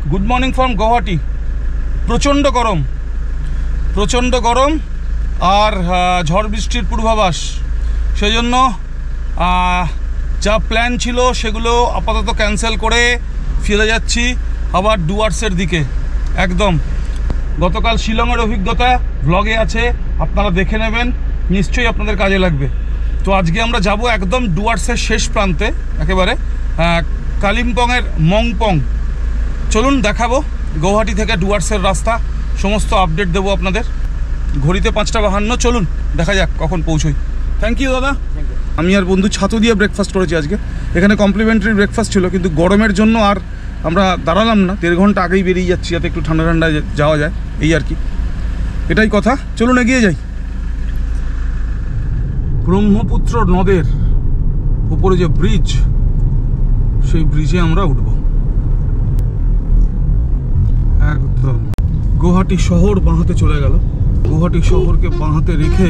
Good morning from Guwahati. প্রচণ্ড গরম আর ঝড় বৃষ্টির পূর্বাভাস, সেই জন্য যা প্ল্যান ছিল সেগুলো আপাতত ক্যান্সেল করে ফিরে যাচ্ছি আবার ডুয়ার্সের দিকে। একদম গতকাল শিলংয়ের অভিজ্ঞতা ব্লগে আছে, আপনারা দেখে নেবেন, নিশ্চয়ই আপনাদের কাজে লাগবে। তো আজকে আমরা যাব একদম ডুয়ার্সের শেষ প্রান্তে, একেবারে কালিম্পংয়ের মংপং। চলুন দেখাবো গুয়াহাটি থেকে ডুয়ার্সের রাস্তা, সমস্ত আপডেট দেবো আপনাদের। ঘড়িতে 5:52, চলুন দেখা যাক কখন পৌঁছই। থ্যাংক ইউ দাদা। আমি আর বন্ধু ছাতু দিয়ে ব্রেকফাস্ট করেছি আজকে। এখানে কমপ্লিমেন্টারি ব্রেকফাস্ট ছিল, কিন্তু গরমের জন্য আর আমরা দাঁড়ালাম না, 1.5 ঘন্টা আগেই বেরিয়ে যাচ্ছি যাতে একটু ঠান্ডা ঠান্ডায় যাওয়া যায়, এই আর কি, এটাই কথা। চলুন এগিয়ে যাই। ব্রহ্মপুত্র নদের উপরে যে ব্রিজ, সেই ব্রিজে আমরা উঠব। একদম গুয়াহাটি শহর বাঁহাতে চলে গেল। গুয়াহাটি শহরকে বাঁহাতে রেখে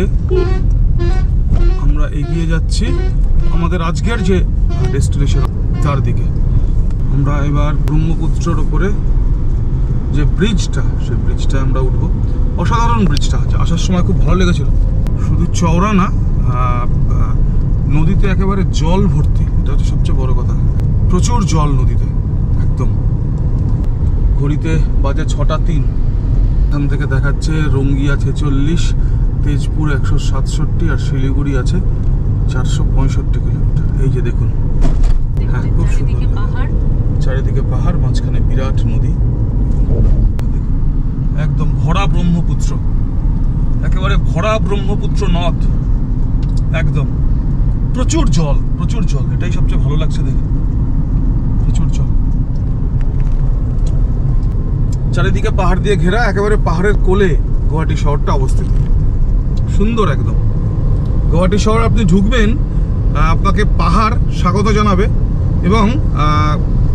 আমরা এগিয়ে যাচ্ছি আমাদের আজকের যে ডেস্টিনেশন, তার দিকে। আমরা এবার ব্রহ্মপুত্রের উপরে যে ব্রিজটা, সেই ব্রিজটা আমরা উঠবো। অসাধারণ ব্রিজটা, আসার সময় খুব ভালো লেগেছিল। শুধু চওড়া না, নদীতে একেবারে জল ভর্তি, এটা হচ্ছে সবচেয়ে বড় কথা। প্রচুর জল নদীতে, একদম। ঘড়িতে বাজে 6:03। এখান থেকে দেখাচ্ছে রঙ্গিয়া 46, তেজপুর 167 আর শিলিগুড়ি আছে 465 কিলোমিটার। এই যে দেখুন, হ্যাঁ খুব সুন্দর, চারিদিকে পাহাড়, মাঝখানে বিরাট নদী, একদম ভরা ব্রহ্মপুত্র, একেবারে ভরা ব্রহ্মপুত্র নদ, একদম প্রচুর জল, এটাই সবচেয়ে ভালো লাগছে দেখে, প্রচুর জল। চারিদিকে পাহাড় দিয়ে ঘেরা, একেবারে পাহাড়ের কোলে গুয়াহাটি শহরটা অবস্থিত। সুন্দর একদম। গুয়াহাটি শহর আপনি ঢুকবেন, আপনাকে পাহাড় স্বাগত জানাবে, এবং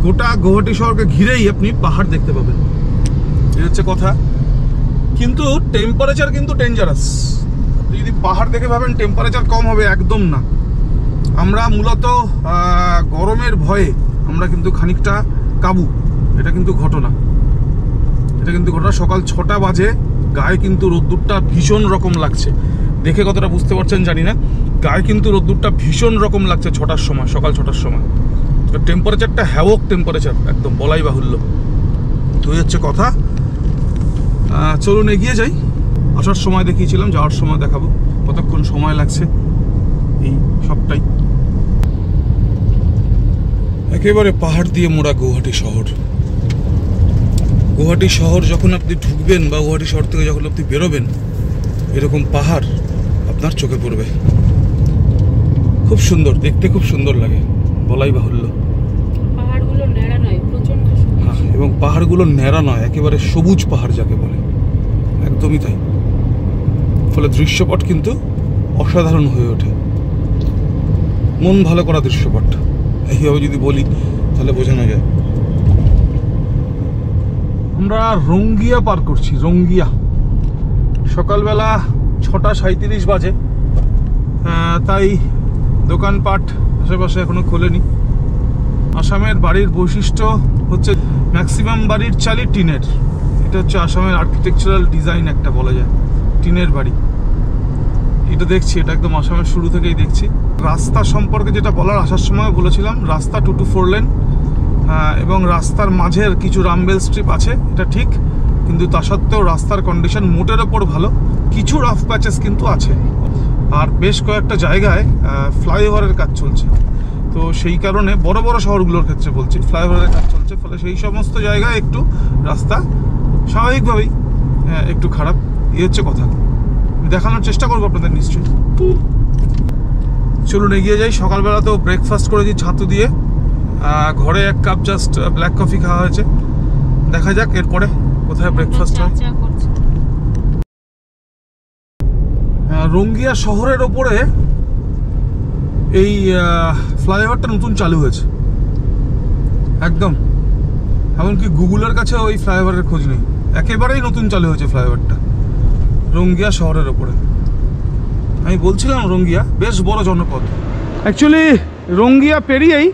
গোটা গুয়াহাটি শহরকে ঘিরেই আপনি পাহাড় দেখতে পাবেন, এই হচ্ছে কথা। কিন্তু টেম্পারেচার কিন্তু ডেঞ্জারাস। আপনি যদি পাহাড় দেখে ভাবেন টেম্পারেচার কম হবে, একদম না। আমরা মূলত গরমের ভয়ে আমরা কিন্তু খানিকটা কাবু, এটা কিন্তু ঘটনা। সকাল 6টা বাজে, গায়ে কিন্তু রোদ্দুরটা ভীষণ রকম লাগছে। দেখে কতটা বুঝতে পারছেন জানি না, গায়ে কিন্তু রোদ্দুরটা ভীষণ রকম লাগছে 6টার সময়, সকাল 6টার সময়। টেম্পারেচারটা হ্যাভক টেম্পারেচার, একদম বলাই বাহুল্য। তো এই হচ্ছে কথা। চলুন এগিয়ে যাই। আসার সময় দেখিয়েছিলাম, যাওয়ার সময় দেখাবো কতক্ষণ সময় লাগছে, এই সবটাই। একেবারে পাহাড় দিয়ে মোড়া গুয়াহাটি শহর। গুয়াহাটি শহর যখন আপনি ঢুকবেন, বা গুয়াহাটি শহর থেকে যখন আপনি বেরোবেন, এরকম পাহাড় আপনার চোখে পড়বে। খুব সুন্দর দেখতে, খুব সুন্দর লাগে, বলাই বাহুল্য। পাহাড়গুলো ন্যাড়া নয়, প্রচন্ড সবুজ। হ্যাঁ, এবং পাহাড়গুলো ন্যাড়া নয়, একেবারে সবুজ পাহাড় যাকে বলে, একদমই তাই। ফলে দৃশ্যপট কিন্তু অসাধারণ হয়ে ওঠে, মন ভালো করা দৃশ্যপট, এইভাবে যদি বলি তাহলে বোঝানো যায়। আমরা রঙ্গিয়া পার করছি, রঙ্গিয়া। সকালবেলা 6:37 বাজে, তাই দোকানপাট আশেপাশে এখনো খোলেনি। আসামের বাড়ির বৈশিষ্ট্য হচ্ছে ম্যাক্সিমাম বাড়ির চালই টিনের। এটা হচ্ছে আসামের আর্কিটেকচারাল ডিজাইন, একটা বলা যায় টিনের বাড়ি। এটা দেখছি, এটা একদম আসামের শুরু থেকেই দেখছি। রাস্তা সম্পর্কে যেটা বলার, আসার সময় বলেছিলাম রাস্তা 2 to 4 লেন, এবং রাস্তার মাঝের কিছু রামবেল স্ট্রিপ আছে, এটা ঠিক, কিন্তু তা সত্ত্বেও রাস্তার কন্ডিশন মোটের ওপর ভালো। কিছু রাফ প্যাচেস কিন্তু আছে, আর বেশ কয়েকটা জায়গায় ফ্লাইওভারের কাজ চলছে। তো সেই কারণে বড় বড় শহরগুলোর ক্ষেত্রে বলছি, ফ্লাইওভারের কাজ চলছে, ফলে সেই সমস্ত জায়গায় একটু রাস্তা স্বাভাবিকভাবেই একটু খারাপ, এই হচ্ছে কথা। দেখানোর চেষ্টা করবো আপনাদের নিশ্চয়ই। চলুন এগিয়ে যাই। সকালবেলা তো ব্রেকফাস্ট করেছি ছাতু দিয়ে, ঘরে 1 কাপ জাস্ট ব্ল্যাক কফি খাওয়া হয়েছে। দেখা যাক এরপরে কোথায় ব্রেকফাস্ট হয়। রঙ্গিয়া শহরের ওপরে এই ফ্লাইওভারটা নতুন চালু হয়েছে, একদম। এমনকি গুগলের কাছে ওই ফ্লাইওভারের খোঁজ নেই, একেবারেই নতুন চালু হয়েছে ফ্লাইওভারটা রঙ্গিয়া শহরের ওপরে। আমি বলছিলাম রঙ্গিয়া বেশ বড় জনপদ। অ্যাকচুয়ালি রঙ্গিয়া পেরিয়েই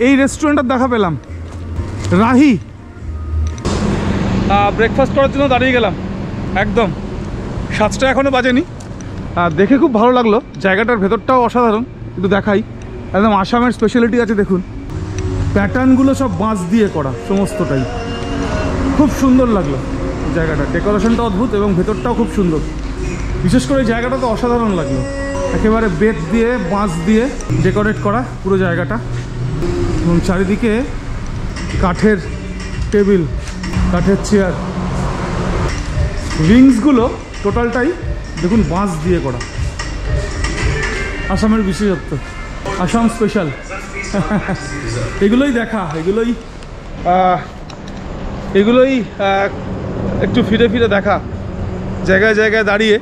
এই রেস্টুরেন্টের দেখা পেলাম। রাহি। ব্রেকফাস্ট করার জন্য দাঁড়িয়ে গেলাম, একদম 7টা এখনও বাজেনি। দেখে খুব ভালো লাগলো, জায়গাটার ভেতরটাও অসাধারণ। একটু দেখাই, একদম আসামের স্পেশালিটি আছে দেখুন, প্যাটার্নগুলো সব বাঁশ দিয়ে করা সমস্তটাই, খুব সুন্দর লাগলো জায়গাটা। ডেকোরেশনটা অদ্ভুত এবং ভেতরটাও খুব সুন্দর। বিশেষ করে এই জায়গাটা তো অসাধারণ লাগলো, একেবারে বেত দিয়ে বাঁশ দিয়ে ডেকোরেট করা পুরো জায়গাটা, এবং চারিদিকে কাঠের টেবিল, কাঠের চেয়ার, উইংসগুলো টোটালটাই দেখুন বাঁশ দিয়ে করা। আসামের বিশেষত্ব, আসাম স্পেশাল। এগুলোই দেখা, এগুলোই একটু ফিরে ফিরে দেখা, জায়গায় জায়গায় দাঁড়িয়ে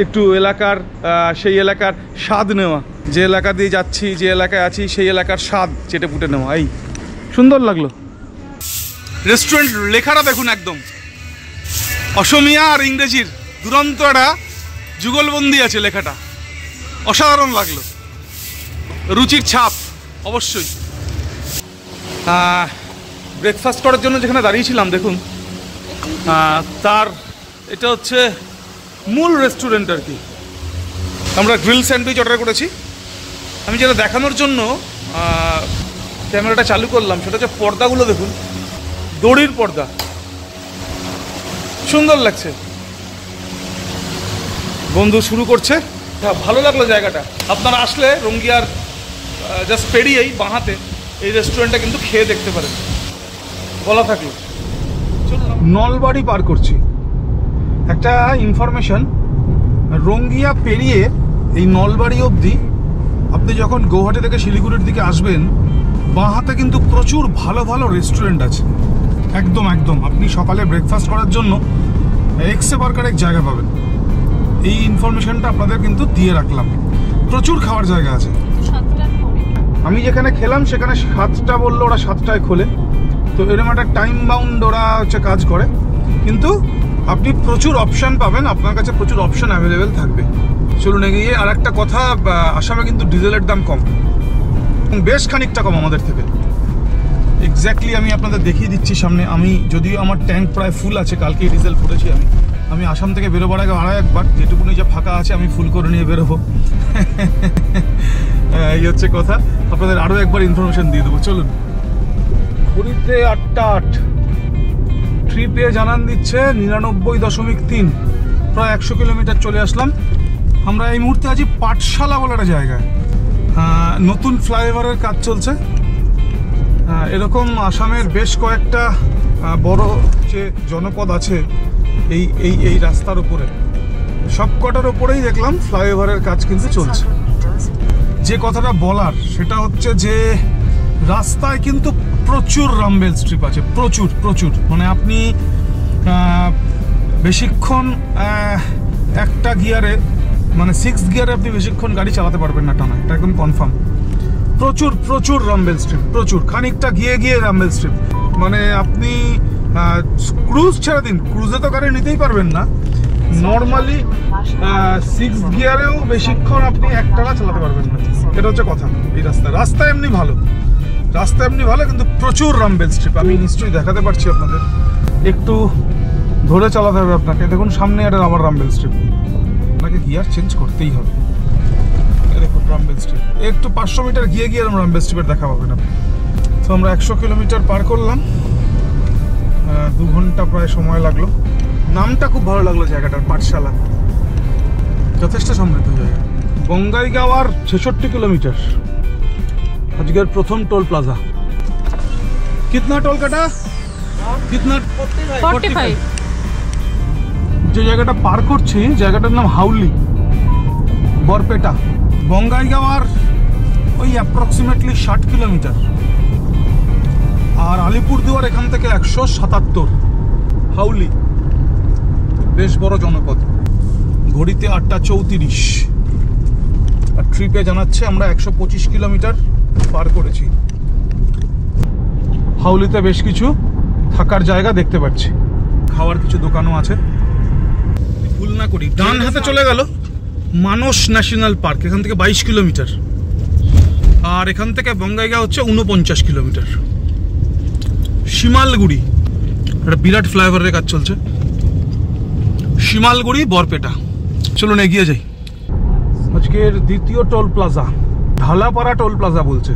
একটু এলাকার সেই এলাকার স্বাদ নেওয়া, যে এলাকা দিয়ে যাচ্ছি, যে এলাকায় আছি সেই এলাকার স্বাদ চেটে পুটে নেওয়া। এই সুন্দর লাগলো। রেস্টুরেন্ট লেখাটা দেখুন, একদম অসমিয়া আর ইংরেজির দুরন্ত একটা যুগলবন্দি আছে লেখাটা, অসাধারণ লাগলো। রুচির ছাপ অবশ্যই। ব্রেকফাস্ট করার জন্য যেখানে দাঁড়িয়েছিলাম দেখুন, তার এটা হচ্ছে মূল রেস্টুরেন্ট আর কি। আমরা গ্রিল স্যান্ডউইচ অর্ডার করেছি। আমি যেটা দেখানোর জন্য ক্যামেরাটা চালু করলাম সেটা হচ্ছে পর্দাগুলো দেখুন, দড়ির পর্দা, সুন্দর লাগছে। বন্ধু শুরু করছে, ভালো লাগলো জায়গাটা। আপনারা আসলে রঙ্গিয়ার জাস্ট পেরিয়েই বাঁহাতে এই রেস্টুরেন্টটা কিন্তু খেয়ে দেখতে পারেন, বলা থাকলো। নলবাড়ি পার করছি। একটা ইনফরমেশন, রঙ্গিয়া পেরিয়ে এই নলবাড়ি অবধি আপনি যখন গৌহাটি থেকে শিলিগুড়ির দিকে আসবেন, বাঁহাতে কিন্তু প্রচুর ভালো ভালো রেস্টুরেন্ট আছে। একদম একদম আপনি সকালে ব্রেকফাস্ট করার জন্য এক্সে বার্কার এক জায়গা পাবেন। এই ইনফরমেশনটা আপনাদের কিন্তু দিয়ে রাখলাম। প্রচুর খাওয়ার জায়গা আছে। আমি যেখানে খেলাম সেখানে 7টা বললো, ওরা 7টায় খোলে, তো এরকম একটা টাইম বাউন্ড ওরা হচ্ছে কাজ করে। কিন্তু আপনি প্রচুর অপশান পাবেন, আপনার কাছে প্রচুর অপশান অ্যাভেলেবেল থাকবে। চলুন এগিয়ে। আর একটা কথা, আসামে কিন্তু ডিজেলের দাম কম, বেশ খানিকটা কম আমাদের থেকে। এক্স্যাক্টলি আমি আপনাদের দেখিয়ে দিচ্ছি সামনে। আমি যদিও আমার ট্যাঙ্ক প্রায় ফুল আছে, কালকেই ডিজেল করেছি আমি আসাম থেকে বেরোবার আগে একবার যেটুকুনি যা ফাঁকা আছে আমি ফুল করে নিয়ে বেরোবো। এই হচ্ছে কথা, আপনাদের আরও একবার ইনফরমেশন দিয়ে দেবো। চলুন। ঘড়িতে 8টা 8, ট্রিপে জানান দিচ্ছে 99.3, প্রায় 100 কিলোমিটার চলে আসলাম। আমরা এই মুহূর্তে আছি পাঠশালা বলে একটা জায়গায়। নতুন ফ্লাইওভারের কাজ চলছে। এরকম আসামের বেশ কয়েকটা বড় যে জনপদ আছে এই এই এই রাস্তার উপরে, সবকটার উপরেই দেখলাম ফ্লাইওভারের কাজ কিন্তু চলছে। যে কথাটা বলার সেটা হচ্ছে যে রাস্তায় কিন্তু প্রচুর রামবেল স্ট্রিপ আছে, প্রচুর প্রচুর। মানে আপনি বেশিক্ষণ একটা গিয়ারে, মানে 6 গিয়ারে আপনি বেশিক্ষণ গাড়ি চালাতে পারবেন না টানা, এটা একদম কনফার্ম। প্রচুর প্রচুর রামবেল স্ট্রিপ, প্রচুর। খানিকটা গিয়ে গিয়ে রামবেল স্ট্রিপ, মানে আপনি ক্রুজ ছেড়ে দিন, ক্রুজে তো গাড়ি নিতেই পারবেন না। নর্মালি 6 গিয়ারেও বেশিক্ষণ আপনি একটানা চালাতে পারবেন না, এটা হচ্ছে কথা। এই রাস্তা এমনি ভালো, রাস্তা এমনি ভালো, কিন্তু প্রচুর রামবেল স্ট্রিপ। আমি নিশ্চয়ই দেখাতে পারছি আপনাদের, একটু ধরে চালাতে হবে আপনাকে। দেখুন সামনে একটা আবার রামবেল স্ট্রিপ, আপনাকে গিয়ার চেঞ্জ করতেই হবে। দেখুন রামবেল স্ট্রিপ, একটু 500 মিটার গিয়ে গিয়ে রামবেল স্ট্রিপের দেখা পাবেন আপনি। তো আমরা 100 কিলোমিটার পার করলাম, 2 ঘন্টা প্রায় সময় লাগলো। নামটা খুব ভালো লাগলো জায়গাটার, পাঠশালা, যথেষ্ট সমৃদ্ধ জায়গা। বঙ্গাইগাঁও আর 66 কিলোমিটার। আজকের প্রথম টোল প্লাজা। কিতনা টোল কাটা? কিতনা? 45। যে জায়গাটা পার করছি জায়গাটার নাম হাউলি, বরপেটা। বঙ্গাইগাঁও আর ওই অ্যাপ্রক্সিমেটলি 60 কিলোমিটার। আর আলিপুরদুয়ার এখান থেকে 177। হাউলি বেশ বড় জনপদ। ঘড়িতে 8টা 34, আর ট্রিপে জানাচ্ছে আমরা 125 কিলোমিটার পার করেছি। হাউলিতে বেশ কিছু থাকার জায়গা দেখতে পাচ্ছি, খাওয়ার কিছু দোকানও আছে। ভুল না করি ডান হাতে চলে গেল মানস ন্যাশনাল পার্ক, এখান থেকে 22 কিলোমিটার। আর এখান থেকে বঙ্গাইগাঁও হচ্ছে 49 কিলোমিটার। শিমালগুড়ি, একটা বিরাট ফ্লাইওভারের কাজ চলছে, শিমালগুড়ি বরপেটা। চলুন এগিয়ে যাই। আজকের দ্বিতীয় টোল প্লাজা, ঢালাপাড়া টোল প্লাজা বলছে।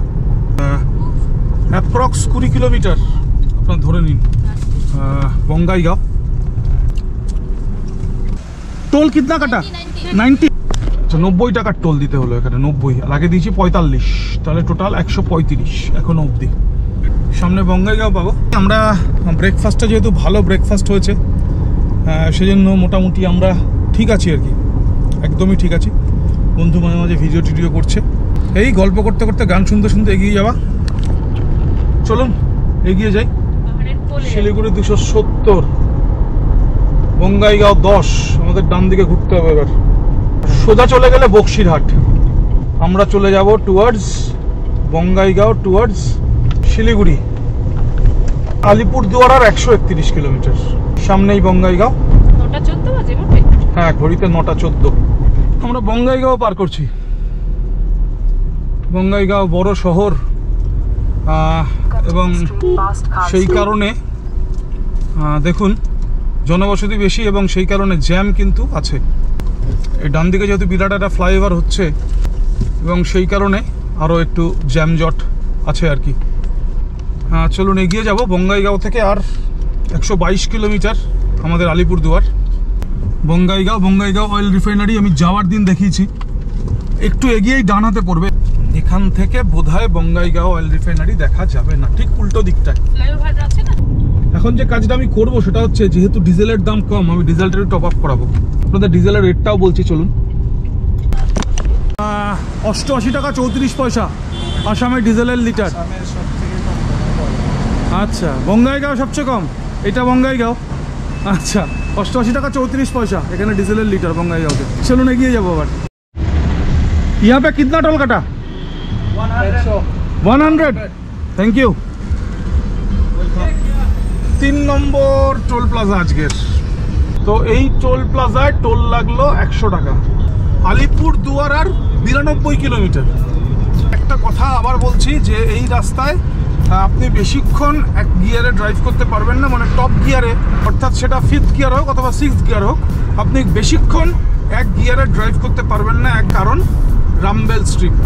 অ্যাপ্রক্স 20 কিলোমিটার আপনার ধরে নিন। বঙ্গাইগাঁও। টোল কিতনা কাটা? 90। আচ্ছা, 90 টাকার টোল দিতে হলো এখানে, 90। আর আগে দিয়েছি 45, তাহলে টোটাল 135 এখনো অবধি। সামনে বঙ্গাইগাঁও পাবো আমরা। ব্রেকফাস্টটা যেহেতু ভালো ব্রেকফাস্ট হয়েছে, সেজন্য মোটামুটি আমরা ঠিক আছি আর কি, একদমই ঠিক আছি। বন্ধু মাঝে মাঝে ভিডিও টিডিও করছে, এই গল্প করতে করতে গান শুনতে শুনতে এগিয়ে যাওয়া। চলুন এগিয়ে যাই। শিলিগুড়ি 270, বঙ্গাইগাঁও 10। আমাদের ডান দিকে ঘুরতে হবে এবার। সোজা চলে গেলে বক্সিরহাট, আমরা চলে যাব টুয়ার্ডস বঙ্গাইগাঁও, টুয়ার্ডস শিলিগুড়ি। আলিপুরদুয়ার আর 131 কিলোমিটার, সামনেই বঙ্গাইগাঁও। 9:14 বাজে মোটে। হ্যাঁ, ঘড়িতে 9:14। আমরা বঙ্গাইগাঁও পার করছি। বঙ্গাইগাঁও বড় শহর, এবং সেই কারণে দেখুন জনবসতি বেশি, এবং সেই কারণে জ্যাম কিন্তু আছে। এই ডান দিকে যেহেতু বিরাট একটা ফ্লাইওভার হচ্ছে, এবং সেই কারণে আরও একটু জ্যামজট আছে আর কি। চলুন এগিয়ে যাব। বঙ্গাইগাঁও থেকে আর 122 কিলোমিটার আমাদের আলিপুরদুয়ার। বঙ্গাইগাঁও অয়েল রিফাইনারি আমি যাওয়ার দিন দেখিয়েছি, একটু এগিয়েই ডান হাতে পড়বে। এখান থেকে বোধহয় বঙ্গাইগাঁও অয়েল রিফাইনারি দেখা যাবে না, ঠিক উল্টো দিকটায়। ফ্লাইওভার আছে না? এখন যে কাজটা আমি করব সেটা হচ্ছে, যেহেতু ডিজেলের দাম কম, আমি ডিজেলটা টপ আপ করাবো। আপনাদের ডিজেলের রেটটাও বলছি, চলুন। 88 টাকা 34 পয়সা আসামের ডিজেলের লিটার। আচ্ছা, বঙ্গাইগাঁও সবচেয়ে কম, এটা বঙ্গাইগাঁও। আচ্ছা, 88 টাকা 34 পয়সা এখানে ডিজেলের লিটার বঙ্গাইগাঁওতে। চলুন এগিয়ে যাবো আবার। यहाँ पे कितना टोल कटा? 100। Thank you. 3 number toll plaza আজকের। তো এই টোল প্লাজায় টোল লাগলো 100 টাকা। আলিপুরদুয়ার আর 92 কিলোমিটার। একটা কথা আবার বলছি যে এই রাস্তায় আপনি বেশিক্ষণ এক গিয়ারে ড্রাইভ করতে পারবেন না, মানে টপ গিয়ারে, অর্থাৎ সেটা 5th গিয়ার হোক অথবা 6th গিয়ার হোক, আপনি বেশিক্ষণ এক গিয়ারে ড্রাইভ করতে পারবেন না। এক কারণ রামবেল স্ট্রিপ,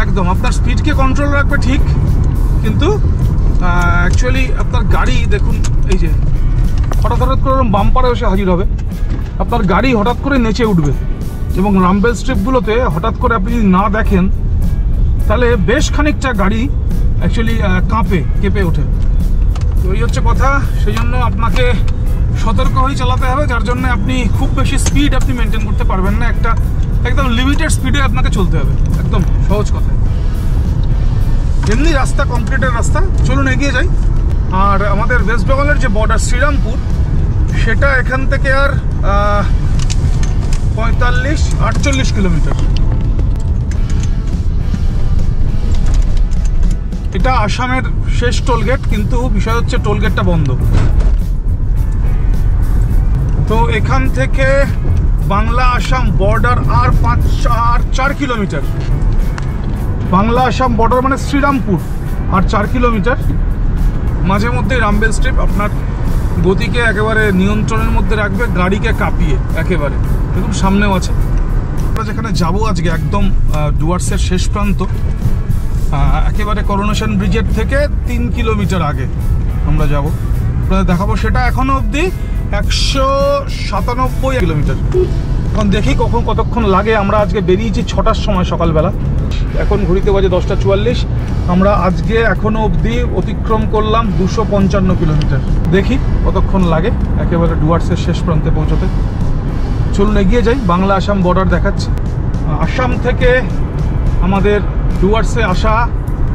একদম আপনার স্পিডকে কন্ট্রোল রাখবে ঠিক, কিন্তু অ্যাকচুয়ালি আপনার গাড়ি দেখুন, এই যে হঠাৎ করে বাম্পারে এসে হাজির হবে, আপনার গাড়ি হঠাৎ করে নেচে উঠবে। এবং রামবেল স্ট্রিপগুলোতে হঠাৎ করে আপনি যদি না দেখেন, তাহলে বেশ খানিকটা গাড়ি অ্যাকচুয়ালি কেঁপে ওঠে। তো এই হচ্ছে কথা, সেই জন্য আপনাকে সতর্ক হয়ে চালাতে হবে, যার জন্য আপনি খুব বেশি স্পিড আপনি মেনটেন করতে পারবেন না। একদম লিমিটেড স্পিডে আপনাকে চলতে হবে, একদম সহজ কথা। এমনি রাস্তা কংক্রিটের রাস্তা। চলুন এগিয়ে যাই। আর আমাদের ওয়েস্ট বেঙ্গলের যে বর্ডার শ্রীরামপুর, সেটা এখান থেকে আর 45-48 কিলোমিটার। এটা আসামের শেষ টোলগেট, কিন্তু বিষয় হচ্ছে টোলগেটটা বন্ধ। তো এখান থেকে বাংলা আসাম বর্ডার আর 4 কিলোমিটার। বাংলা আসাম বর্ডার মানে শ্রীরামপুর আর 4 কিলোমিটার। মাঝে মধ্যে রামবেল স্ট্রিপ আপনার গতিকে একেবারে নিয়ন্ত্রণের মধ্যে রাখবে, গাড়িকে কাঁপিয়ে একেবারে। দেখুন সামনেও আছে। আমরা যেখানে যাবো আজকে একদম ডুয়ার্সের শেষ প্রান্ত, একেবারে করোনেশন ব্রিজের থেকে 3 কিলোমিটার আগে আমরা যাব, আপনাদের দেখাবো। সেটা এখনো অবধি 197 কিলোমিটার। এখন দেখি কতক্ষণ লাগে। আমরা আজকে বেরিয়েছি 6টার সময় সকালবেলা, এখন ঘড়িতে বাজে 10:44। আমরা আজকে এখনো অবধি অতিক্রম করলাম 255 কিলোমিটার। দেখি কতক্ষণ লাগে একেবারে ডুয়ার্সের শেষ প্রান্তে পৌঁছতে। চলুন এগিয়ে যাই। বাংলা আসাম বর্ডার দেখাচ্ছে। আসাম থেকে আমাদের ডুয়ার্সে আসা,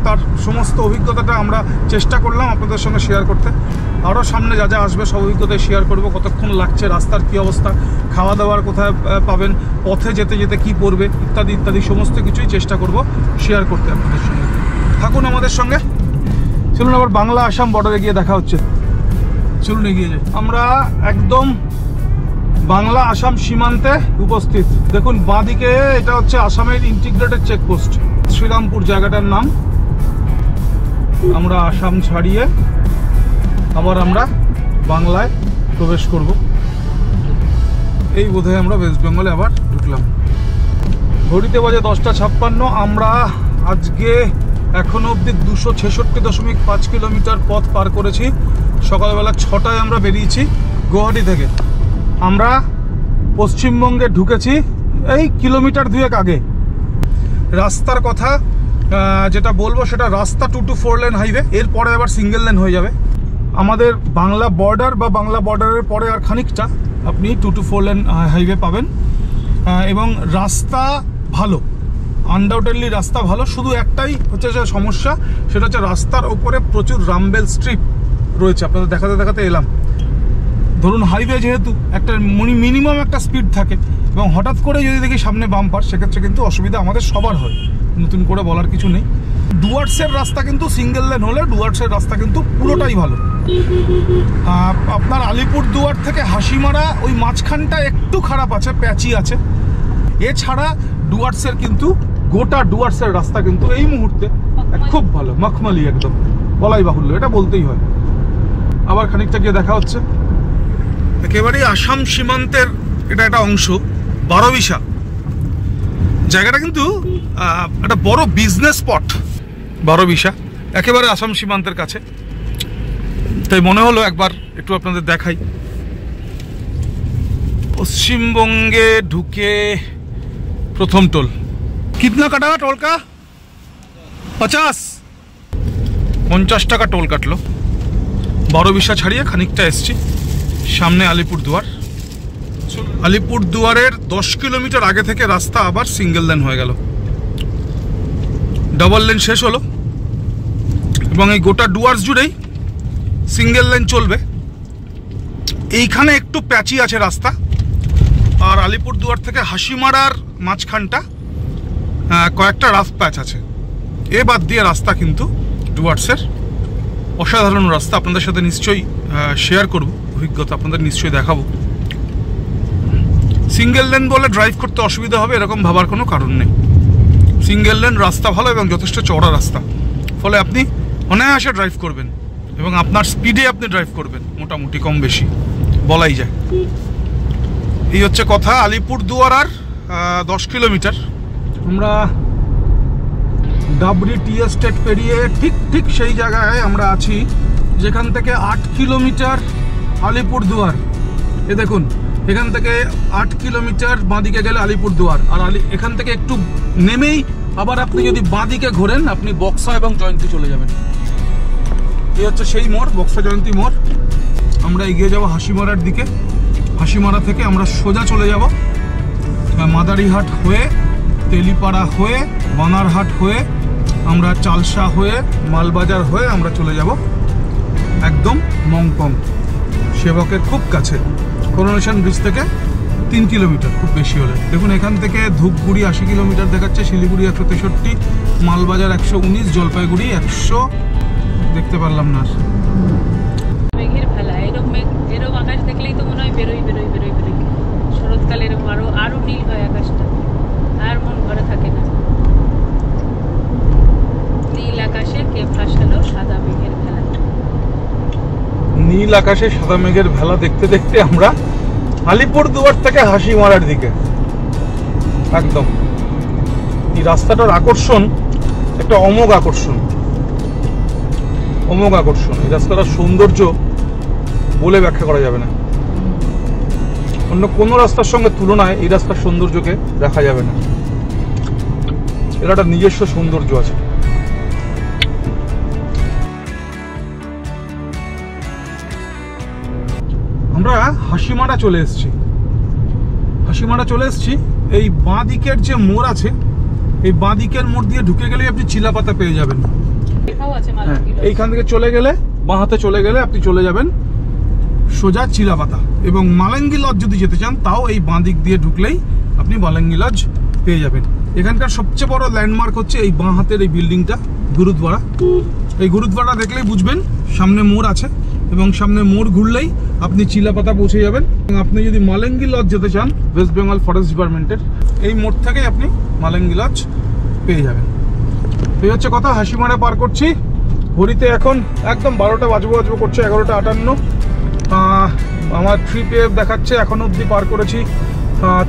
তার সমস্ত অভিজ্ঞতাটা আমরা চেষ্টা করলাম আপনাদের সঙ্গে শেয়ার করতে। আরও সামনে যা যা আসবে সব অভিজ্ঞতায় শেয়ার করব। কতক্ষণ লাগছে, রাস্তার কী অবস্থা, খাওয়া দাওয়ার কোথায় পাবেন, পথে যেতে যেতে কী পড়বে, ইত্যাদি ইত্যাদি সমস্ত কিছুই চেষ্টা করব শেয়ার করতে আপনাদের সঙ্গে। থাকুন আমাদের সঙ্গে। চলুন আবার বাংলা আসাম বর্ডারে গিয়ে দেখা হচ্ছে। চলুন এগিয়ে যাই। আমরা একদম বাংলা আসাম সীমান্তে উপস্থিত। দেখুন বাঁদিকে এটা হচ্ছে আসামের ইন্টিগ্রেটেড চেকপোস্ট, শ্রীরামপুর জায়গাটার নাম। আমরা আসাম ছাড়িয়ে আবার আমরা বাংলায় প্রবেশ করব। এই বোধহয় আমরা ওয়েস্ট বেঙ্গলে আবার ঢুকলাম। ঘড়িতে বাজে 10:56। আমরা আজকে এখনো অবধি 266.5 কিলোমিটার পথ পার করেছি। সকালবেলা 6টায় আমরা বেরিয়েছি গুয়াহাটি থেকে। আমরা পশ্চিমবঙ্গে ঢুকেছি এই কিলোমিটার 2 আগে। রাস্তার কথা যেটা বলবো সেটা রাস্তা 2 to 4 লেন হাইওয়ে, এরপরে আবার সিঙ্গেল লেন হয়ে যাবে। আমাদের বাংলা বর্ডার বা বাংলা বর্ডারের পরে আর খানিকটা আপনি 2 to 4 লেন হাইওয়ে পাবেন। এবং রাস্তা ভালো, আনডাউটেডলি রাস্তা ভালো। শুধু একটাই হচ্ছে যে সমস্যা, সেটা হচ্ছে রাস্তার ওপরে প্রচুর রামবেল স্ট্রিপ রয়েছে। আপনাদের দেখাতে দেখাতে এলাম। ধরুন হাইওয়ে যেহেতু একটা মিনিমাম একটা স্পিড থাকে, এবং হঠাৎ করে যদি দেখি সামনে বাম্পার, সেক্ষেত্রে কিন্তু অসুবিধা আমাদের সবার হয়, নতুন করে বলার কিছু নেই। ডুয়ার্সের রাস্তা কিন্তু সিঙ্গেল লেন হলে ডুয়ার্সের রাস্তা কিন্তু পুরোটাই ভালো। আপনার আলিপুরদুয়ার থেকে হাসিমারা ওই মাঝখানটা একটু খারাপ আছে, প্যাচি আছে। এছাড়া ডুয়ার্সের কিন্তু গোটা ডুয়ার্সের রাস্তা কিন্তু এই মুহূর্তে খুব ভালো, মখমলি একদম, বলাই বাহুল্য, এটা বলতেই হয়। আবার খানিকটা গিয়ে দেখা হচ্ছে। একেবারেই আসাম সীমান্তের এটা একটা অংশ, বারোবিশা জায়গাটা কিন্তু একটা বড় বিজনেস স্পট। বারোবিশা একেবারে আসাম সীমান্তের কাছে, তাই মনে হলো একবার একটু আপনাদের দেখাই। পশ্চিমবঙ্গে ঢুকে প্রথম টোল। কিতনা কাটা টোল কা? 50 টাকা টোল কাটলো। বারোবিশা ছাড়িয়ে খানিকটা এসছি, সামনে আলিপুরদুয়ার। আলিপুরদুয়ারের 10 কিলোমিটার আগে থেকে রাস্তা আবার সিঙ্গেল লেন হয়ে গেল, ডাবল লেন শেষ হলো, এবং এই গোটা ডুয়ার্স জুড়েই সিঙ্গেল লেন চলবে। এইখানে একটু প্যাচি আছে রাস্তা, আর আলিপুরদুয়ার থেকে হাসিমারার মাঝখানটা কয়েকটা রাফ প্যাচ আছে। এ বাদ দিয়ে রাস্তা কিন্তু ডুয়ার্সের অসাধারণ রাস্তা। আপনাদের সাথে নিশ্চয়ই শেয়ার করব অভিজ্ঞতা, আপনাদের নিশ্চয়ই দেখাবো। সিঙ্গেল লেন বলে ড্রাইভ করতে অসুবিধা হবে এরকম ভাবার কোনো কারণ নেই। সিঙ্গেল লেন রাস্তা ভালো এবং যথেষ্ট চওড়া রাস্তা, ফলে আপনি অনায়াসে ড্রাইভ করবেন এবং আপনার স্পিডে আপনি ড্রাইভ করবেন, মোটামুটি কম বেশি বলাই যায়। এই হচ্ছে কথা। আলিপুরদুয়ার আর 10 কিলোমিটার। আমরা ডাবরি টি এস্টেট পেরিয়ে ঠিক সেই জায়গায় আমরা আছি যেখান থেকে 8 কিলোমিটার আলিপুরদুয়ার। এ দেখুন, এখান থেকে 8 কিলোমিটার বাঁদিকে গেলে আলিপুরদুয়ার। আর এখান থেকে একটু নেমেই আবার আপনি যদি বাঁদিকে ঘোরেন, আপনি বক্সা এবং জয়ন্তী চলে যাবেন। এই হচ্ছে সেই মোড়, বক্সা জয়ন্তী মোড়। আমরা এগিয়ে যাব হাসিমারার দিকে। হাসিমারা থেকে আমরা সোজা চলে যাব মাদারিহাট হয়ে, তেলিপাড়া হয়ে, বানারহাট হয়ে, আমরা চালসা হয়ে, মালবাজার হয়ে আমরা চলে যাব একদম মংপং, সেবকের খুব কাছে। করোনেশন ব্রিজ থেকে 3 কিলোমিটার খুব বেশি হলে। দেখুন এখান থেকে ধূপগুড়ি 80 কিলোমিটার দেখাচ্ছে, শিলিগুড়ি 163, মালবাজার 119, জলপাইগুড়ি 100। দেখতে পারলাম না। মেঘের ভেলা, এরকম আকাশ দেখলেই তো মনে হয় বেরোই। শরৎকালে এরকম আরো নীল হয় আকাশটা, আর মন ভরে থাকে না। নীল আকাশে কে ভাসালো সাদা মেঘের ভেলা। নীল আকাশে সাদা মেঘের ভেলা দেখতে দেখতে আমরা আলিপুরদুয়ার থেকে হাসিমারার দিকে একদম। এই রাস্তাটার আকর্ষণ একটা অমোঘ আকর্ষণ। এই রাস্তাটার সৌন্দর্য বলে ব্যাখ্যা করা যাবে না। অন্য কোনো রাস্তার সঙ্গে তুলনায় এই রাস্তার সৌন্দর্যকে দেখা যাবে না। এর একটা নিজস্ব সৌন্দর্য আছে। আমরা হাসিমারা চলে এসেছি। এই বাঁ দিকের যে মোড় আছে, এই বাঁ দিকের মোড় দিয়ে ঢুকে গেলে আপনি চিলাপাতা পেয়ে যাবেন। এইখান থেকে চলে গেলে, বাঁ হাতে চলে গেলে আপনি চলে যাবেন সোজা চিলাপাতা। এবং মালাঙ্গি লজ যদি যেতে চান, তাও এই বাঁ দিক দিয়ে ঢুকলেই আপনি মালাঙ্গি লজ পেয়ে যাবেন। এখানকার সবচেয়ে বড় ল্যান্ডমার্ক হচ্ছে এই বাঁ হাতের এই বিল্ডিংটা, গুরুদ্বারা। এই গুরুদ্বারা দেখলেই বুঝবেন সামনে মোড় আছে, এবং সামনে মোড় ঘুরলেই আপনি চিলাপাতা পৌঁছে যাবেন। এবং আপনি যদি মালাঙ্গি লজ যেতে চান, ওয়েস্ট বেঙ্গল ফরেস্ট ডিপার্টমেন্টের এই মোড় থেকেই আপনি মালাঙ্গি লজ পেয়ে যাবেন। এই হচ্ছে কথা। হাসিমারা পার করছি, ঘড়িতে এখন একদম 12টা বাজবো করছে, 11টা 58। আমার ট্রিপে দেখাচ্ছে এখন অবধি পার করেছি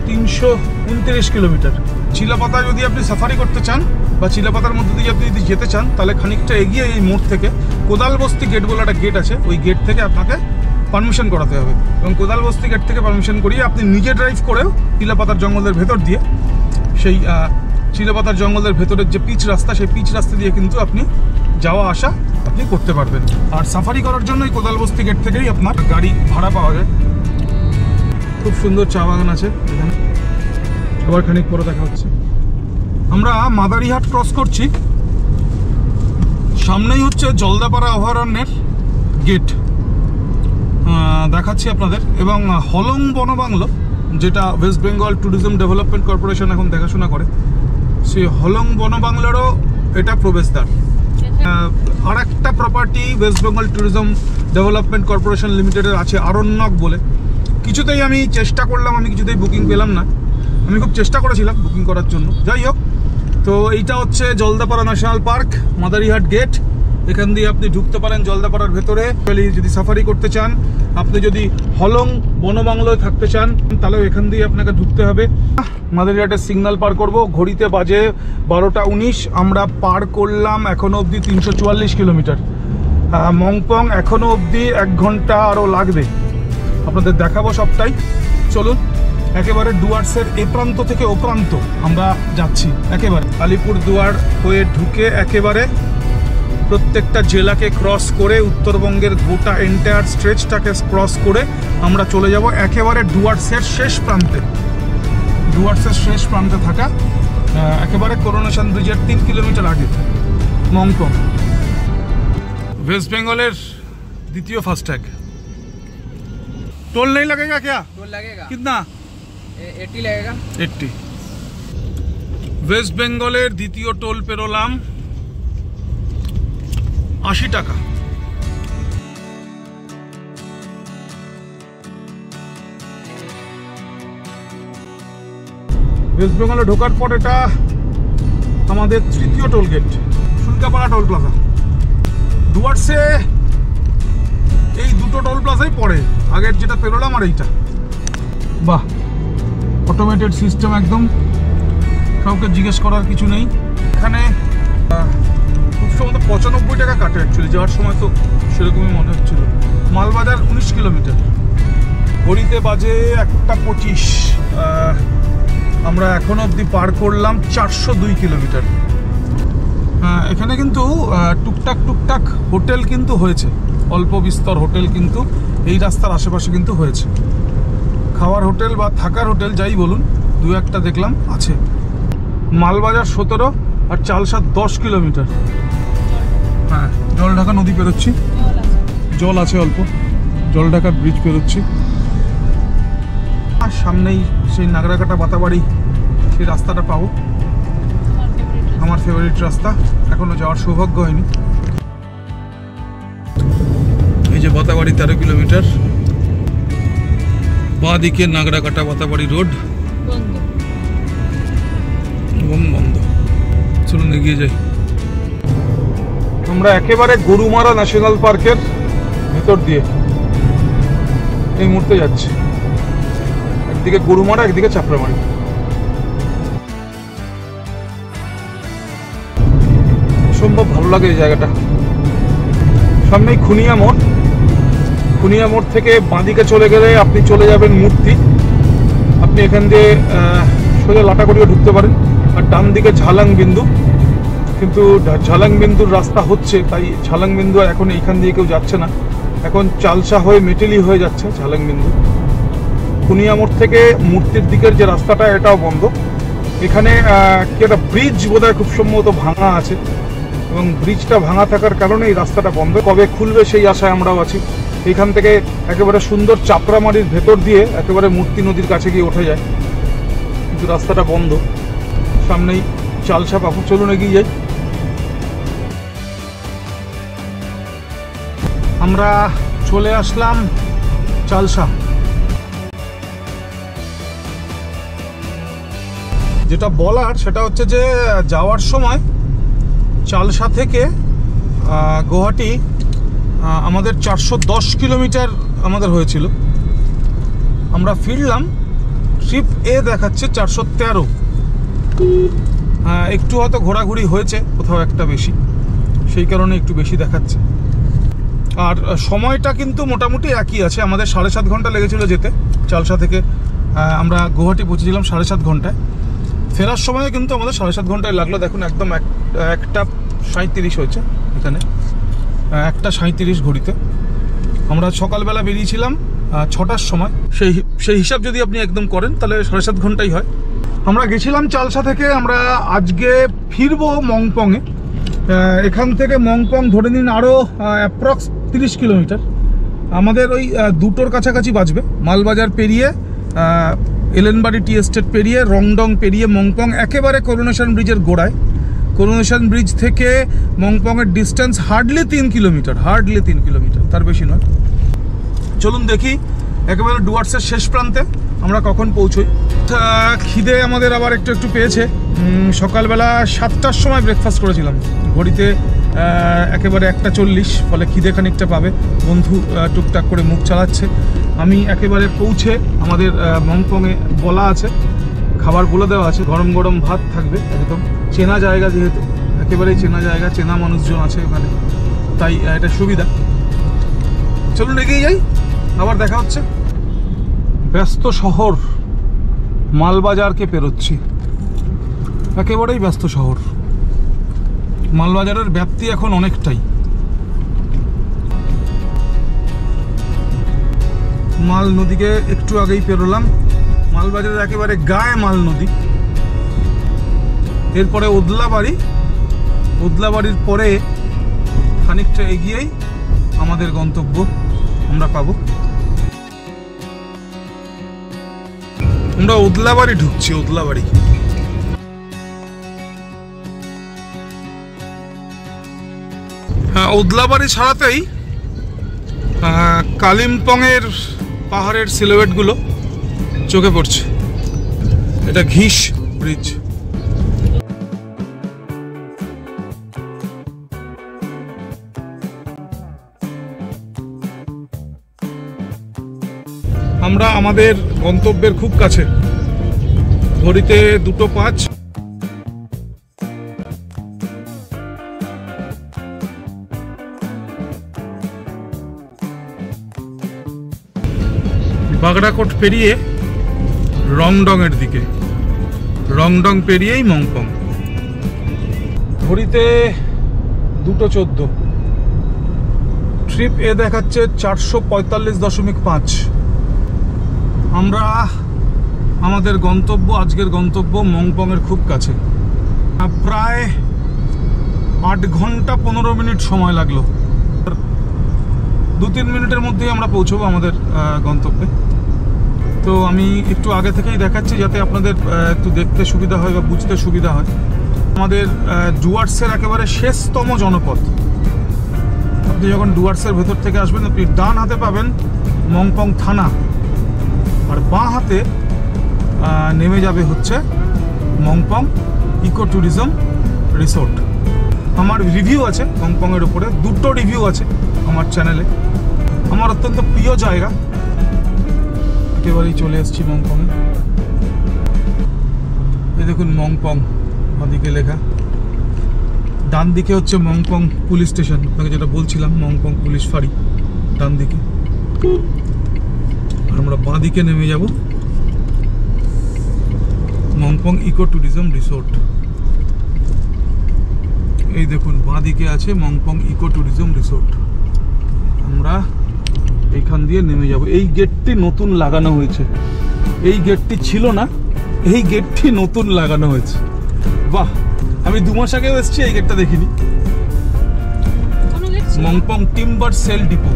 329 কিলোমিটার। চিলাপাতা যদি আপনি সাফারি করতে চান বা চিলাপাতার মধ্যে দিয়ে আপনি যদি যেতে চান, তাহলে খানিকটা এগিয়ে এই মোড় থেকে কোদালবস্তি গেট বলে একটা গেট আছে, ওই গেট থেকে আপনাকে পারমিশন করাতে হবে, এবং কোদালবস্তি গেট থেকে পারমিশন করিয়ে আপনি নিজে ড্রাইভ করেও চিলাপাতার জঙ্গলের ভেতর দিয়ে, সেই চিলাপাতার জঙ্গলের ভেতরের যে পিচ রাস্তা, সেই পিচ রাস্তা দিয়ে কিন্তু আপনি যাওয়া আসা আপনি করতে পারবেন। আর সাফারি করার জন্য এই কোদালবস্তি গেট থেকেই আপনার গাড়ি ভাড়া পাওয়া যায়। খুব সুন্দর চা বাগান আছে এখানে। আবার খানিক পরে দেখা হচ্ছে। আমরা মাদারিহাট ক্রস করছি, সামনেই হচ্ছে জলদাপাড়া অভয়ারণ্যের গেট দেখাচ্ছি আপনাদের, এবং হলং বনবাংলো, যেটা West Bengal tourism development corporation এখন দেখাশোনা করে, সেই হলং বনবাংলোরও এটা প্রবেশদ্বার। আর একটা property West Bengal tourism development corporation লিমিটেডের আছে আরণ্যক বলে। কিছুতেই আমি চেষ্টা করলাম, আমি কিছুতেই বুকিং পেলাম না। আমি খুব চেষ্টা করেছিলাম বুকিং করার জন্য, যাই হোক। তো এইটা হচ্ছে Jaldapara national park, Madarihat gate. এখান দিয়ে আপনি ঢুকতে পারেন জলদাপাড়ার ভেতরে। যদি সাফারি করতে চান, আপনি যদি হলং বনবাংলোয় থাকতে চান, তাহলেও এখান দিয়ে আপনাকে ঢুকতে হবে। মাদারিহাটের সিগন্যাল পার করব, ঘড়িতে বাজে 12টা 19। আমরা পার করলাম এখনো অবধি 344 কিলোমিটার। মংপং এখনো অবধি 1 ঘন্টা আরও লাগবে, আপনাদের দেখাবো সবটাই। চলুন, একেবারে ডুয়ার্সের এ প্রান্ত থেকে ও প্রান্ত আমরা যাচ্ছি। একেবারে আলিপুর দুয়ার হয়ে ঢুকে একেবারে প্রত্যেকটা জেলাকে ক্রস করে, উত্তরবঙ্গের গোটা এন্টায়ার স্ট্রেচটাকে ক্রস করে আমরা চলে যাব একেবারে ডুয়ার্সের শেষ প্রান্তে। ডুয়ার্সের শেষ প্রান্তে থাকা একেবারে করোনেশন ব্রিজের 3 কিলোমিটার আগে মংপং। वेस्ट बंगाल द्वितीय फास्टैग। टोल नहीं लगेगा क्या? टोल लगेगा। कितना? 80 लगेगा। 80। वेस्ट बेंगल द्वितीय टोल पेरोलाम 80 टाका। वेस्ट बेंगल ढोकार पर এটা আমাদের তৃতীয় toll gate, Shulkapara toll plaza. ডুয়ার্সে এই দুটো টোল প্লাজাই পড়ে, আগের যেটা পেরোলাম আর এইটা। বাহ, অটোমেটেড সিস্টেম একদম, কাউকে জিজ্ঞেস করার কিছু নেই। এখানে খুব সম্ভবত 95 টাকা কাটে অ্যাকচুয়ালি, যাওয়ার সময় তো সেরকমই মনে হচ্ছিল। মালবাজার 19 কিলোমিটার, ঘড়িতে বাজে 1:25। আমরা এখন অবধি পার করলাম 402 কিলোমিটার। এখানে কিন্তু টুকটাক হোটেল কিন্তু হয়েছে, অল্প বিস্তর হোটেল কিন্তু এই রাস্তার আশেপাশে কিন্তু হয়েছে। খাওয়ার হোটেল বা থাকার হোটেল যাই বলুন, দু একটা দেখলাম আছে। মালবাজার 17 আর চালসা 10 কিলোমিটার। হ্যাঁ, জলঢাকা নদী পেরোচ্ছি, জল আছে অল্প, জলঢাকার ব্রিজ পেরোচ্ছি। আর সামনেই সেই নাগরাকাটা বাতাবাড়ি, সেই রাস্তাটা পাবো, আমার ফেভারিট রাস্তা। এখনো যাওয়ার সৌভাগ্য হয়নি। এই যে বাতাবাড়ি 13 কিলোমিটার, বাঁ দিকে নাগরাকাটা বাতাবাড়ি রোড এবং বন্ধ। চলুন এগিয়ে যাই। আমরা একেবারে গরুমারা ন্যাশনাল পার্কের ভেতর দিয়ে এই মুহূর্তে যাচ্ছি। একদিকে গরুমারা, একদিকে চাপড়ামারি। সম্ভব ভালো লাগে এই জায়গাটা। সামনেই খুনিয়া মোড়, খুনিয়া মোড় থেকে বাঁদিকে চলে গেলে আপনি চলে যাবেন মূর্তি। আপনি এখান দিয়ে সোজা লাটাগুড়িও ঢুকতে পারেন। আর ডান দিকে ঝালাং বিন্দু, কিন্তু ঝালাং বিন্দুর রাস্তা হচ্ছে, তাই ঝালাং বিন্দু আর এখন এইখান দিয়ে কেউ যাচ্ছে না, এখন চালসা হয়ে মেটেলি হয়ে যাচ্ছে ঝালাং বিন্দু। খুনিয়া মোড় থেকে মূর্তির দিকের যে রাস্তাটা, এটাও বন্ধ। এখানে কি একটা ব্রিজ বোধহয় খুব সম্ভবত ভাঙা আছে, এবং ব্রিজটা ভাঙা থাকার কারণে এই রাস্তাটা বন্ধ। কবে খুলবে সেই আশায় আমরাও আছি। এইখান থেকে একেবারে সুন্দর চাপড়ামারির ভেতর দিয়ে একেবারে মূর্তি নদীর কাছে গিয়ে ওঠা যায়, কিন্তু রাস্তাটা বন্ধ। সামনেই চালসা পাবো, চলুন এগিয়ে যাই। আমরা চলে আসলাম চালসা। যেটা বলার সেটা হচ্ছে যে যাওয়ার সময় চালসা থেকে গুয়াহাটি আমাদের 410 কিলোমিটার আমাদের হয়েছিল, আমরা ফিরলাম ট্রিপ এ দেখাচ্ছে 413। একটু হয়তো ঘোরাঘুরি হয়েছে কোথাও একটা বেশি, সেই কারণে একটু বেশি দেখাচ্ছে। আর সময়টা কিন্তু মোটামুটি একই আছে, আমাদের 7.5 ঘন্টা লেগেছিল যেতে। চালসা থেকে আমরা গুয়াহাটি পৌঁছেছিলাম 7.5 ঘন্টায়, ফেরার সময় কিন্তু আমাদের 7.5 ঘন্টায় লাগলো। দেখুন একদম 1:37 হয়েছে এখানে, 1:37 ঘড়িতে। আমরা সকালবেলা বেরিয়েছিলাম 6টার সময়, সেই হিসাব যদি আপনি একদম করেন তাহলে 7.5 ঘন্টাই হয়। আমরা গেছিলাম চালসা থেকে, আমরা আজকে ফিরবো মংপংয়ে। এখান থেকে মংপং ধরে নিন আরও অ্যাপ্রক্স 30 কিলোমিটার, আমাদের ওই 2টোর কাছাকাছি বাজবে। মালবাজার পেরিয়ে, এলেনবাড়ি টি এস্টেট পেরিয়ে, রংডং পেরিয়ে মংপং, একেবারে করোনেশন ব্রিজের গোড়ায়। করোনেশন ব্রিজ থেকে মংপংয়ের ডিস্টেন্স হার্ডলি 3 কিলোমিটার, তার বেশি নয়। চলুন দেখি একেবারে ডুয়ার্সের শেষ প্রান্তে আমরা কখন পৌঁছই। খিদে আমাদের আবার একটু পেয়েছে। সকালবেলা 7টার সময় ব্রেকফাস্ট করেছিলাম, ঘড়িতে একেবারে 1:40, ফলে খিদে খানিকটা পাবে। বন্ধু টুকটাক করে মুখ চালাচ্ছে। আমি একেবারে পৌঁছে, আমাদের মংপংয়ে বলা আছে, খাবার বলে দেওয়া আছে, গরম গরম ভাত থাকবে। একদম চেনা জায়গা, যেহেতু একেবারেই চেনা জায়গা, চেনা মানুষজন আছে ওখানে, তাই এটা সুবিধা। চলুন এগিয়ে যাই, আবার দেখা হচ্ছে। ব্যস্ত শহর মালবাজারকে পেরোচ্ছি, একেবারেই ব্যস্ত শহর। মালবাজারের ব্যাপ্তি এখন অনেকটাই। মাল নদীকে একটু আগেই পেরোলাম, মালবাজারের একেবারে গায়ে মাল নদী। এরপরে ওদলাবাড়ির পরে খানিকটা এগিয়েই আমাদের গন্তব্য আমরা পাবো। আমরা ওদলাবাড়ি ঢুকছি, ওদলাবাড়ি। হ্যাঁ, ওদলাবাড়ি ছাড়াতেই কালিম্পংয়ের পাহাড়ের সিলুয়েটগুলো চোখে পড়ছে। এটা ঘিস ব্রিজ। আমরা আমাদের গন্তব্যের খুব কাছে, ঘড়িতে 2:05। বাগড়াকোট পেরিয়ে রংডং এর দিকে, রংডং পেরিয়েই মংপং। ঘড়িতে 2:14, ট্রিপ এ দেখাচ্ছে 445.5। আমরা আমাদের গন্তব্য, আজকের গন্তব্য মংপংয়ের খুব কাছে। প্রায় 8 ঘন্টা 15 মিনিট সময় লাগলো। 2-3 মিনিটের মধ্যেই আমরা পৌঁছবো আমাদের গন্তব্যে। তো আমি একটু আগে থেকেই দেখাচ্ছি যাতে আপনাদের একটু দেখতে সুবিধা হয় বা বুঝতে সুবিধা হয়। আমাদের ডুয়ার্সের একেবারে শেষতম জনপদ। আপনি যখন ডুয়ার্সের ভেতর থেকে আসবেন, আপনি ডান হাতে পাবেন মংপং থানা, আর বাঁ হাতে নেমে যাবে হচ্ছে মংপং ইকো ট্যুরিজম রিসোর্ট। আমার রিভিউ আছে মংপংয়ের উপরে, 2টো রিভিউ আছে আমার চ্যানেলে। আমার অত্যন্ত প্রিয় জায়গা। একেবারেই চলে এসেছি মংপংয়ে। এই দেখুন মংপং, ওদিকে লেখা। ডান দিকে হচ্ছে মংপং পুলিশ স্টেশন, আপনাকে যেটা বলছিলাম, মংপং পুলিশ ফাঁড়ি ডান দিকে। আর আমরা বাঁ দিকে নেমে যাব মংপং ইকো ট্যুরিজম রিসোর্ট। এই দেখুন বাঁ দিকে আছে মংপং ইকো ট্যুরিজম রিসোর্ট। আমরা এইখান দিয়ে নেমে যাব। এই গেটটি নতুন লাগানো হয়েছে, এই গেটটি ছিল না, এই গেটটি নতুন লাগানো হয়েছে। বাহ, আমি 2 মাস আগেও এসেছি, এই গেটটা দেখিনি। Mongpong timber sell depot.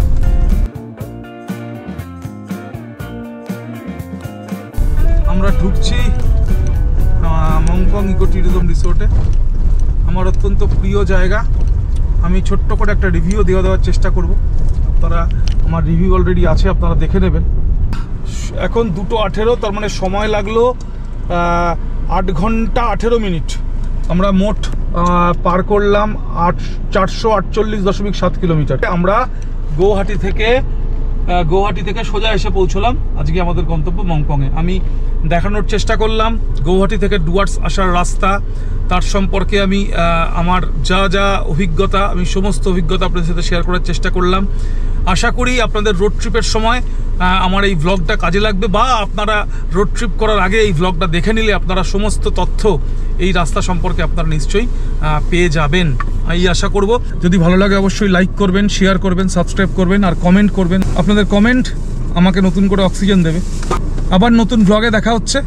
আমরা ঢুকছি মংপং ইকো ট্যুরিজম রিসোর্টে। আমার অত্যন্ত প্রিয় জায়গা। আমি ছোট্ট করে একটা রিভিউ দেওয়ার চেষ্টা করব। আপনারা, আমার রিভিউ অলরেডি আছে, আপনারা দেখে নেবেন। এখন 2:18, তার মানে সময় লাগলো 8 ঘন্টা 18 মিনিট। আমরা মোট পার করলাম 448.7 কিলোমিটার। আমরা গৌহাটি থেকে সোজা এসে পৌঁছলাম আজকে আমাদের গন্তব্য মংপংয়ে। আমি দেখানোর চেষ্টা করলাম গৌহাটি থেকে ডুয়ার্স আসার রাস্তা, তার সম্পর্কে আমি আমার যা অভিজ্ঞতা, আমি সমস্ত অভিজ্ঞতা আপনাদের সাথে শেয়ার করার চেষ্টা করলাম। আশা করি আপনাদের রোড ট্রিপের সময় আমার এই ভ্লগটা কাজে লাগবে, বা আপনারা রোড ট্রিপ করার আগে এই ভ্লগটা দেখে নিলে আপনারা সমস্ত তথ্য এই রাস্তা সম্পর্কে আপনারা নিশ্চয়ই পেয়ে যাবেন, এই আশা করব। যদি ভালো লাগে অবশ্যই লাইক করবেন, শেয়ার করবেন, সাবস্ক্রাইব করবেন আর কমেন্ট করবেন। আপনাদের কমেন্ট আমাকে নতুন করে অক্সিজেন দেবে। আবার নতুন ভ্লগে দেখা হচ্ছে।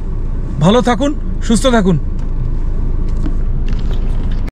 ভালো থাকুন, সুস্থ থাকুন।